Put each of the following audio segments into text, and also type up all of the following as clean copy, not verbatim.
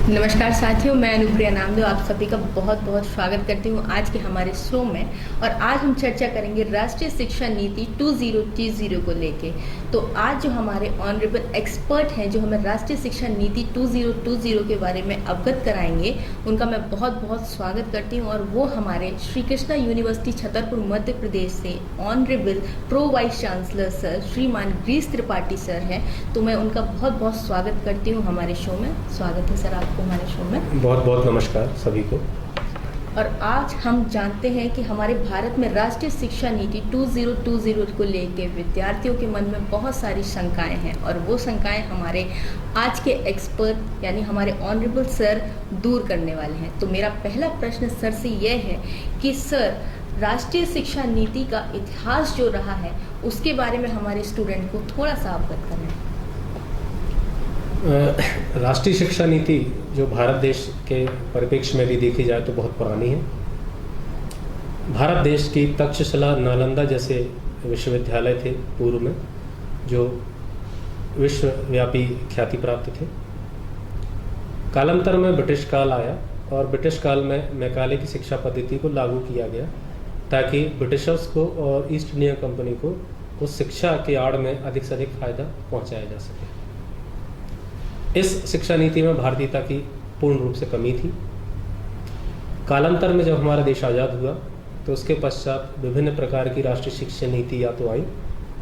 नमस्कार साथियों, मैं अनुप्रिया नामदेव आप सभी का बहुत बहुत स्वागत करती हूँ आज के हमारे शो में। और आज हम चर्चा करेंगे राष्ट्रीय शिक्षा नीति 2030 को लेके। तो आज जो हमारे ऑनरेबल एक्सपर्ट हैं जो हमें राष्ट्रीय शिक्षा नीति 2020 के बारे में अवगत कराएंगे, उनका मैं बहुत बहुत स्वागत करती हूँ। और वो हमारे श्री कृष्णा यूनिवर्सिटी छतरपुर मध्य प्रदेश से honourable pro vice chancellor sir श्रीमान ग्रीस त्रिपाठी सर हैं। तो मैं उनका बहुत बहुत स्वागत करती हूँ हमारे शो में। स्वागत है सर आपको हमारे शो में। बहुत बहुत नमस्कार सभी को। और आज हम जानते हैं कि हमारे भारत में राष्ट्रीय शिक्षा नीति 2020 को लेकर विद्यार्थियों के मन में बहुत सारी शंकाएं हैं, और वो शंकाएं हमारे आज के एक्सपर्ट यानी हमारे ऑनरेबल सर दूर करने वाले हैं। तो मेरा पहला प्रश्न सर से यह है कि सर, राष्ट्रीय शिक्षा नीति का इतिहास जो रहा है उसके बारे में हमारे स्टूडेंट को थोड़ा सा अवगत करें। राष्ट्रीय शिक्षा नीति जो भारत देश के परिप्रेक्ष्य में भी देखी जाए तो बहुत पुरानी है। भारत देश की तक्षशिला, नालंदा जैसे विश्वविद्यालय थे पूर्व में, जो विश्वव्यापी ख्याति प्राप्त थे। कालांतर में ब्रिटिश काल आया और ब्रिटिश काल में मैकाले की शिक्षा पद्धति को लागू किया गया ताकि ब्रिटिशर्स को और ईस्ट इंडिया कंपनी को उस शिक्षा के आड़ में अधिक से अधिक फायदा पहुंचाया जा सके। इस शिक्षा नीति में भारतीयता की पूर्ण रूप से कमी थी। कालांतर में जब हमारा देश आज़ाद हुआ तो उसके पश्चात विभिन्न प्रकार की राष्ट्रीय शिक्षा नीति या तो आई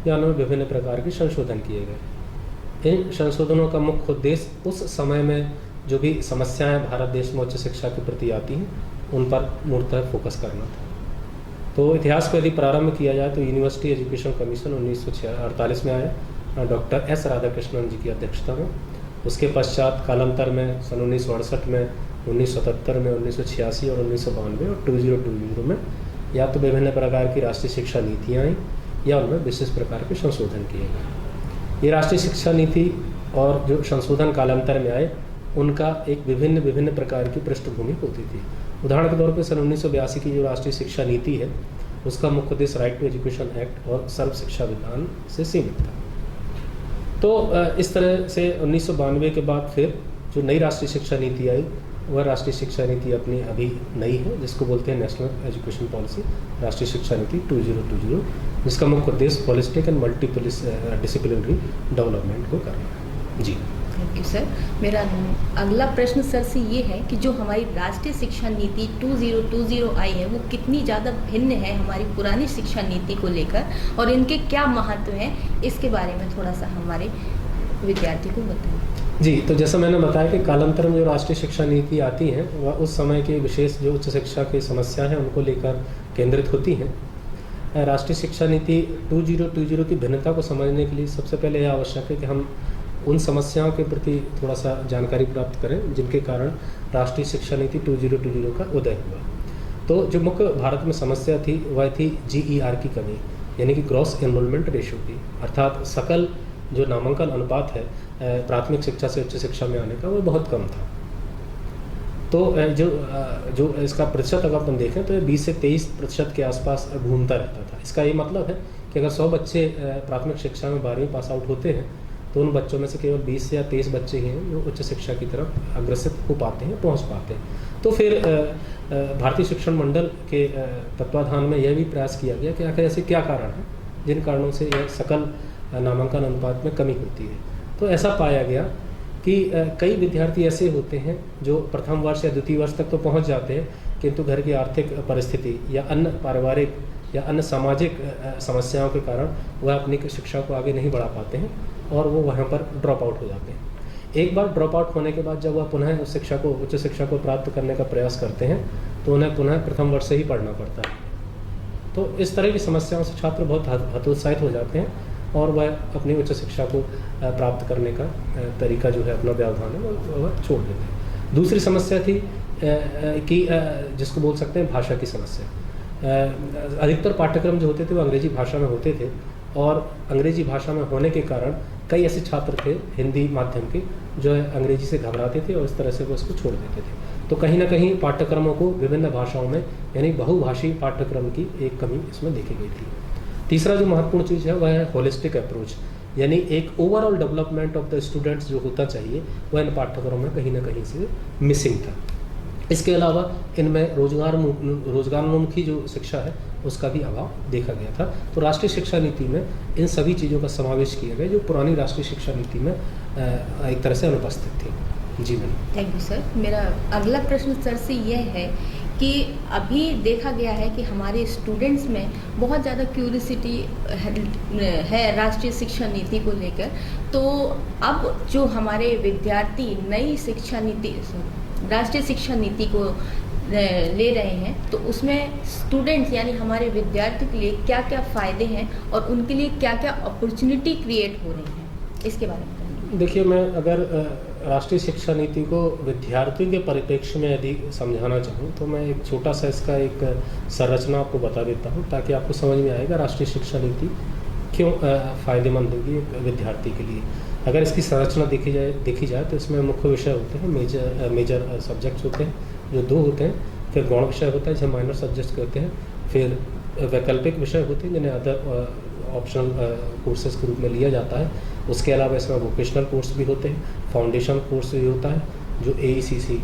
या उनमें विभिन्न प्रकार के संशोधन किए गए। इन संशोधनों का मुख्य उद्देश्य उस समय में जो भी समस्याएं भारत देश में उच्च शिक्षा के प्रति आती हैं उन पर मूलतः फोकस करना था। तो इतिहास को यदि प्रारंभ किया जाए तो यूनिवर्सिटी एजुकेशन कमीशन 1948 में आया, डॉक्टर एस राधाकृष्णन जी की अध्यक्षता में। उसके पश्चात कालांतर में सन 1968 में, 1977 में, 1986 और 1992 और 2020 में या तो विभिन्न प्रकार की राष्ट्रीय शिक्षा नीतियाँ आई या उनमें विशेष प्रकार के संशोधन किए गए। ये राष्ट्रीय शिक्षा नीति और जो संशोधन कालांतर में आए उनका एक विभिन्न प्रकार की पृष्ठभूमि होती थी। उदाहरण के तौर पर सन 1982 की जो राष्ट्रीय शिक्षा नीति है उसका मुख्य उद्देश्य राइट टू एजुकेशन एक्ट और सर्व शिक्षा विधान से सीमित था। तो इस तरह से 1992 के बाद फिर जो नई राष्ट्रीय शिक्षा नीति आई वह राष्ट्रीय शिक्षा नीति अपनी अभी नई है, जिसको बोलते हैं नेशनल एजुकेशन पॉलिसी, राष्ट्रीय शिक्षा नीति 2020, जिसका मुख्य उद्देश्य holistic and multiple disciplinary development को करना है। जी थैंक यू सर। मेरा अगला प्रश्न सर से ये है कि जो हमारी राष्ट्रीय शिक्षा नीति 2020 आई है वो कितनी ज़्यादा भिन्न है हमारी पुरानी शिक्षा नीति को लेकर, और इनके क्या महत्व हैं, इसके बारे में थोड़ा सा हमारे विद्यार्थी को बताएं। जी, तो जैसा मैंने बताया कि कालांतर में जो राष्ट्रीय शिक्षा नीति आती है वह उस समय के विशेष जो उच्च शिक्षा की समस्या है उनको लेकर केंद्रित होती हैं। राष्ट्रीय शिक्षा नीति 2020 की भिन्नता को समझने के लिए सबसे पहले यह आवश्यक है कि हम उन समस्याओं के प्रति थोड़ा सा जानकारी प्राप्त करें जिनके कारण राष्ट्रीय शिक्षा नीति 2020 का उदय हुआ। तो जो मुख्य भारत में समस्या थी वह थी GER की कमी, यानी कि ग्रॉस एनरोलमेंट रेशियो की, अर्थात सकल जो नामांकन अनुपात है प्राथमिक शिक्षा से उच्च शिक्षा में आने का वो बहुत कम था। तो जो इसका प्रतिशत अगर अपन देखें तो ये 20 से 23% के आसपास घूमता रहता था। इसका ये मतलब है कि अगर 100 बच्चे प्राथमिक शिक्षा में 12वीं पास आउट होते हैं तो उन बच्चों में से केवल 20 या 23 बच्चे ही हैं जो उच्च शिक्षा की तरफ अग्रसर हो पाते हैं, पहुंच पाते हैं। तो फिर भारतीय शिक्षण मंडल के तत्वाधान में यह भी प्रयास किया गया कि आखिर ऐसे क्या कारण हैं जिन कारणों से यह सकल नामांकन अनुपात में कमी होती है। तो ऐसा पाया गया कि कई विद्यार्थी ऐसे होते हैं जो प्रथम वर्ष या द्वितीय वर्ष तक तो पहुँच जाते हैं, किंतु घर की आर्थिक परिस्थिति या अन्य पारिवारिक या अन्य सामाजिक समस्याओं के कारण वह अपनी शिक्षा को आगे नहीं बढ़ा पाते हैं और वो वहाँ पर ड्रॉप आउट हो जाते हैं। एक बार ड्रॉप आउट होने के बाद जब वह पुनः उस शिक्षा को उच्च शिक्षा को प्राप्त करने का प्रयास करते हैं तो उन्हें पुनः प्रथम वर्ष से ही पढ़ना पड़ता है। तो इस तरह की समस्याओं से छात्र बहुत हतोत्साहित हो जाते हैं और वह अपनी उच्च शिक्षा को प्राप्त करने का तरीका जो है अपना व्यवधान है वह छोड़ देते हैं। दूसरी समस्या थी कि जिसको बोल सकते हैं भाषा की समस्या। अधिकतर पाठ्यक्रम जो होते थे वो अंग्रेजी भाषा में होते थे और अंग्रेजी भाषा में होने के कारण कई ऐसे छात्र थे हिंदी माध्यम के जो है अंग्रेजी से घबराते थे और इस तरह से वो इसको छोड़ देते थे। तो कहीं ना कहीं पाठ्यक्रमों को विभिन्न भाषाओं में यानी बहुभाषी पाठ्यक्रम की एक कमी इसमें देखी गई थी। तीसरा जो महत्वपूर्ण चीज़ है वह है होलिस्टिक अप्रोच, यानी एक overall development of the students जो होता चाहिए वह इन पाठ्यक्रमों में कहीं ना कहीं से मिसिंग था। इसके अलावा इनमें रोजगारोन्मुखी जो शिक्षा है उसका भी अभाव देखा गया था। तो राष्ट्रीय शिक्षा नीति में इन सभी चीज़ों का समावेश किया गया जो पुरानी राष्ट्रीय शिक्षा नीति में एक तरह से अनुपस्थित थी। जी मैम, थैंक यू सर। मेरा अगला प्रश्न सर से यह है कि अभी देखा गया है कि हमारे स्टूडेंट्स में बहुत ज़्यादा क्यूरियोसिटी है राष्ट्रीय शिक्षा नीति को लेकर। तो अब जो हमारे विद्यार्थी नई शिक्षा नीति राष्ट्रीय शिक्षा नीति को ले रहे हैं तो उसमें स्टूडेंट्स यानी हमारे विद्यार्थियों के लिए क्या क्या फ़ायदे हैं और उनके लिए क्या क्या अपॉर्चुनिटी क्रिएट हो रही हैं, इसके बारे में बताइए। देखिए, मैं अगर राष्ट्रीय शिक्षा नीति को विद्यार्थियों के परिप्रेक्ष्य में यदि समझाना चाहूँ तो मैं एक छोटा सा इसका एक संरचना आपको बता देता हूँ ताकि आपको समझ में आएगा राष्ट्रीय शिक्षा नीति क्यों फ़ायदेमंद होगी एक विद्यार्थी के लिए। अगर इसकी संरचना देखी जाए तो इसमें मुख्य विषय होते हैं, मेजर सब्जेक्ट्स होते हैं जो 2 होते हैं, फिर गौण विषय होता है जिसे माइनर सब्जेक्ट्स कहते हैं, फिर वैकल्पिक विषय होते हैं जिन्हें अदर ऑप्शनल कोर्सेज के रूप में लिया जाता है। उसके अलावा इसमें वोकेशनल कोर्स भी होते हैं, फाउंडेशन कोर्स भी होता है जो AECC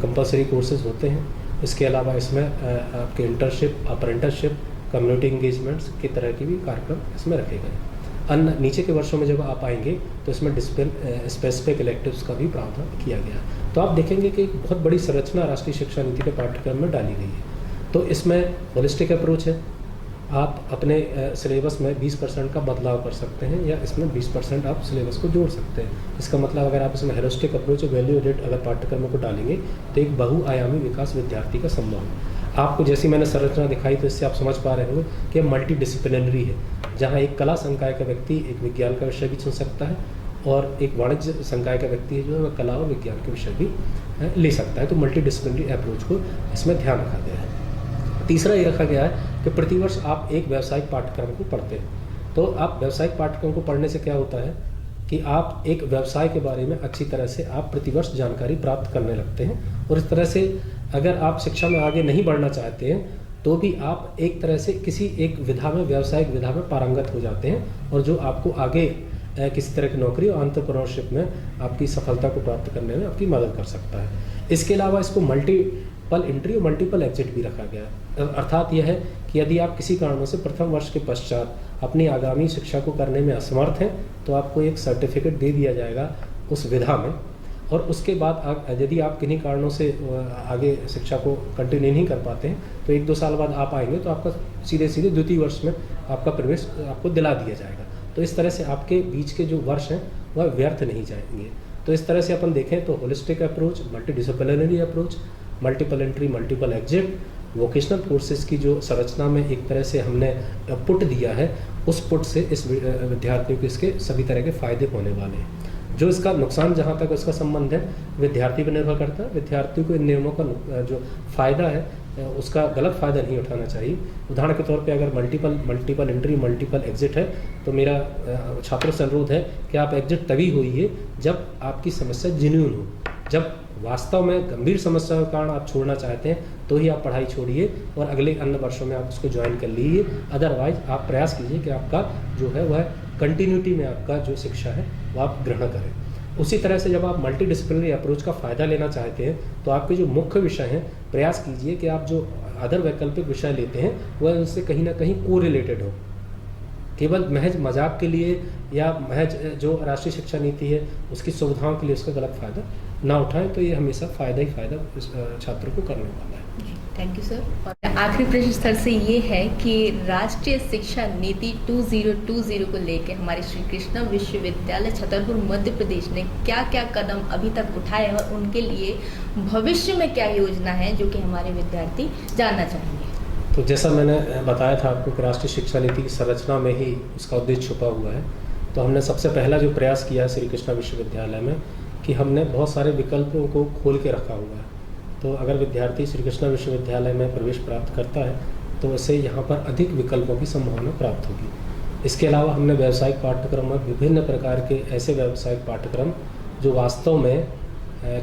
कंपलसरी कोर्सेज होते हैं। इसके अलावा इसमें आपके इंटर्नशिप, अप्रेंटिसशिप, कम्युनिटी इंगेजमेंट्स की तरह के भी कार्यक्रम इसमें रखे गए। अन्य नीचे के वर्षों में जब आप आएंगे तो इसमें स्पेसिफिक इलेक्टिव्स का भी प्रावधान किया गया। तो आप देखेंगे कि एक बहुत बड़ी संरचना राष्ट्रीय शिक्षा नीति के पाठ्यक्रम में डाली गई है। तो इसमें होलिस्टिक अप्रोच है, आप अपने सिलेबस में 20% का बदलाव कर सकते हैं या इसमें 20% आप सिलेबस को जोड़ सकते हैं। इसका मतलब अगर आप इसमें होलिस्टिक अप्रोच और वैल्यू एडेड अगर पाठ्यक्रमों को डालेंगे तो एक बहुआयामी विकास विद्यार्थी का संभव है। आपको जैसी मैंने संरचना दिखाई तो इससे आप समझ पा रहे होंगे कि मल्टी डिसिप्लिनरी है, जहाँ एक कला संकाय का व्यक्ति एक विज्ञान का विषय भी चुन सकता है और एक वाणिज्य संकाय का व्यक्ति है जो है कला और विज्ञान के विषय भी ले सकता है। तो मल्टी डिसिप्लिनरी अप्रोच को इसमें ध्यान रखा गया है। तीसरा ये रखा गया है कि प्रतिवर्ष आप एक व्यावसायिक पाठ्यक्रम को पढ़ते हैं। तो आप व्यावसायिक पाठ्यक्रम को पढ़ने से क्या होता है कि आप एक व्यवसाय के बारे में अच्छी तरह से आप प्रतिवर्ष जानकारी प्राप्त करने लगते हैं और इस तरह से अगर आप शिक्षा में आगे नहीं बढ़ना चाहते हैं तो भी आप एक तरह से किसी एक विधा में, व्यावसायिक विधा में पारंगत हो जाते हैं और जो आपको आगे किसी तरह की नौकरी और एंटरप्रेन्योरशिप में आपकी सफलता को प्राप्त करने में आपकी मदद कर सकता है। इसके अलावा इसको मल्टीपल एंट्री और मल्टीपल एग्जिट भी रखा गया। अर्थात यह है कि यदि आप किसी कारणों से प्रथम वर्ष के पश्चात अपनी आगामी शिक्षा को करने में असमर्थ हैं तो आपको एक सर्टिफिकेट दे दिया जाएगा उस विधा में, और उसके बाद यदि आप किन्हीं कारणों से आगे शिक्षा को कंटिन्यू नहीं कर पाते हैं तो 1-2 साल बाद आप आएंगे तो आपका सीधे द्वितीय वर्ष में आपका प्रवेश आपको दिला दिया जाएगा। तो इस तरह से आपके बीच के जो वर्ष हैं वह व्यर्थ नहीं जाएंगे। तो इस तरह से अपन देखें तो holistic approach, multi disciplinary approach, multiple entry, multiple exit, vocational courses की जो संरचना में एक तरह से हमने पुट दिया है, उस पुट से इस विद्यार्थियों को इसके सभी तरह के फ़ायदे होने वाले हैं। जो इसका नुकसान जहाँ तक उसका संबंध है विद्यार्थी पर निर्भर करता है। विद्यार्थी को इन नियमों का जो फ़ायदा है उसका गलत फ़ायदा नहीं उठाना चाहिए। उदाहरण के तौर पे अगर मल्टीपल एंट्री, मल्टीपल एग्जिट है तो मेरा छात्रों से अनुरोध है कि आप एग्जिट तभी होइए जब आपकी समस्या जेन्युइन हो। जब वास्तव में गंभीर समस्या के कारण आप छोड़ना चाहते हैं तो ही आप पढ़ाई छोड़िए और अगले अन्य वर्षों में आप उसको ज्वाइन कर लीजिए। अदरवाइज आप प्रयास कीजिए कि आपका जो है वह कंटिन्यूटी में आपका जो शिक्षा है वो आप ग्रहण करें। उसी तरह से जब आप मल्टी डिसिप्लिनरी अप्रोच का फ़ायदा लेना चाहते हैं तो आपके जो मुख्य विषय हैं प्रयास कीजिए कि आप जो अदर वैकल्पिक विषय लेते हैं वह उनसे कहीं ना कहीं कोरिलेटेड हो। केवल महज मजाक के लिए या महज जो राष्ट्रीय शिक्षा नीति है उसकी सुविधाओं के लिए उसका गलत फ़ायदा ना उठाएं, तो ये हमेशा फ़ायदा ही फ़ायदा छात्रों को करने वाला है। Thank you sir. और आखिरी प्रश्न सर से ये है कि राष्ट्रीय शिक्षा नीति 2020 को लेकर हमारे श्री कृष्णा विश्वविद्यालय छतरपुर मध्य प्रदेश ने क्या क्या कदम अभी तक उठाए हैं और उनके लिए भविष्य में क्या योजना है जो कि हमारे विद्यार्थी जानना चाहेंगे। तो जैसा मैंने बताया था आपको कि राष्ट्रीय शिक्षा नीति की संरचना में ही उसका उद्देश्य छुपा हुआ है। तो हमने सबसे पहला जो प्रयास किया है श्री कृष्णा विश्वविद्यालय में कि हमने बहुत सारे विकल्पों को खोल के रखा हुआ है। तो अगर विद्यार्थी श्री कृष्णा विश्वविद्यालय में प्रवेश प्राप्त करता है तो उसे यहाँ पर अधिक विकल्पों की संभावना प्राप्त होगी। इसके अलावा हमने व्यावसायिक पाठ्यक्रम में विभिन्न प्रकार के ऐसे व्यावसायिक पाठ्यक्रम जो वास्तव में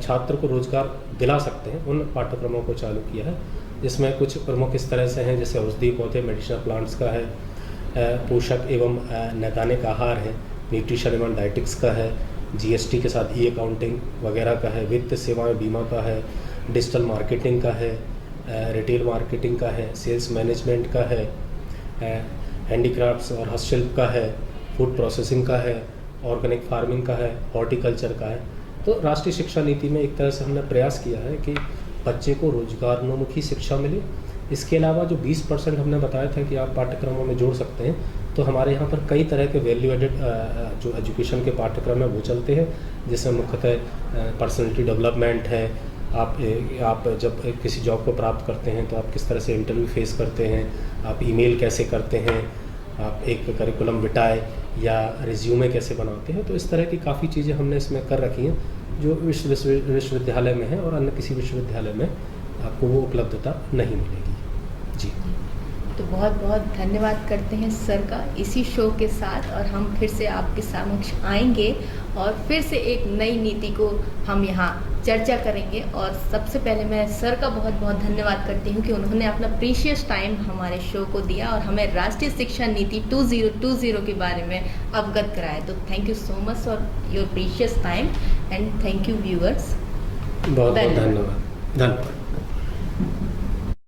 छात्र को रोजगार दिला सकते हैं उन पाठ्यक्रमों को चालू किया है, जिसमें कुछ प्रमुख इस तरह से हैं जैसे औषधीय पौधे, मेडिसिनल प्लांट्स का है, पोषक एवं नैदानिक आहार है, न्यूट्रिशन एवं डाइटिक्स का है, जीएसटी के साथ ई अकाउंटिंग वगैरह का है, वित्त सेवाएं बीमा का है, डिजिटल मार्केटिंग का है, रिटेल मार्केटिंग का है, सेल्स मैनेजमेंट का है, हैंडीक्राफ्ट्स और हस्तशिल्प का है, फूड प्रोसेसिंग का है, ऑर्गेनिक फार्मिंग का है, हॉर्टिकल्चर का है। तो राष्ट्रीय शिक्षा नीति में एक तरह से हमने प्रयास किया है कि बच्चे को रोजगारोन्मुखी शिक्षा मिले। इसके अलावा जो 20% हमने बताया था कि आप पाठ्यक्रमों में जोड़ सकते हैं, तो हमारे यहाँ पर कई तरह के वैल्यू एडेड जो एजुकेशन के पाठ्यक्रम है वो चलते हैं, जिसमें मुख्यतः पर्सनैलिटी डेवलपमेंट है। आप जब किसी जॉब को प्राप्त करते हैं तो आप किस तरह से इंटरव्यू फेस करते हैं, आप ईमेल कैसे करते हैं, आप एक करिकुलम विटाए या रिज्यूमे कैसे बनाते हैं। तो इस तरह की काफ़ी चीज़ें हमने इसमें कर रखी हैं जो विश्वविद्यालय में है और अन्य किसी विश्वविद्यालय में आपको वो उपलब्धता नहीं मिलेगी। जी, तो बहुत बहुत धन्यवाद करते हैं सर का इसी शो के साथ, और हम फिर से आपके समक्ष आएंगे और फिर से एक नई नीति को हम यहाँ चर्चा करेंगे। और सबसे पहले मैं सर का बहुत बहुत धन्यवाद करती हूँ कि उन्होंने अपना प्रीशियस टाइम हमारे शो को दिया और हमें राष्ट्रीय शिक्षा नीति 2020 के बारे में अवगत कराया। तो thank you so much for your precious time and thank you viewers. बहुत बहुत धन्यवाद।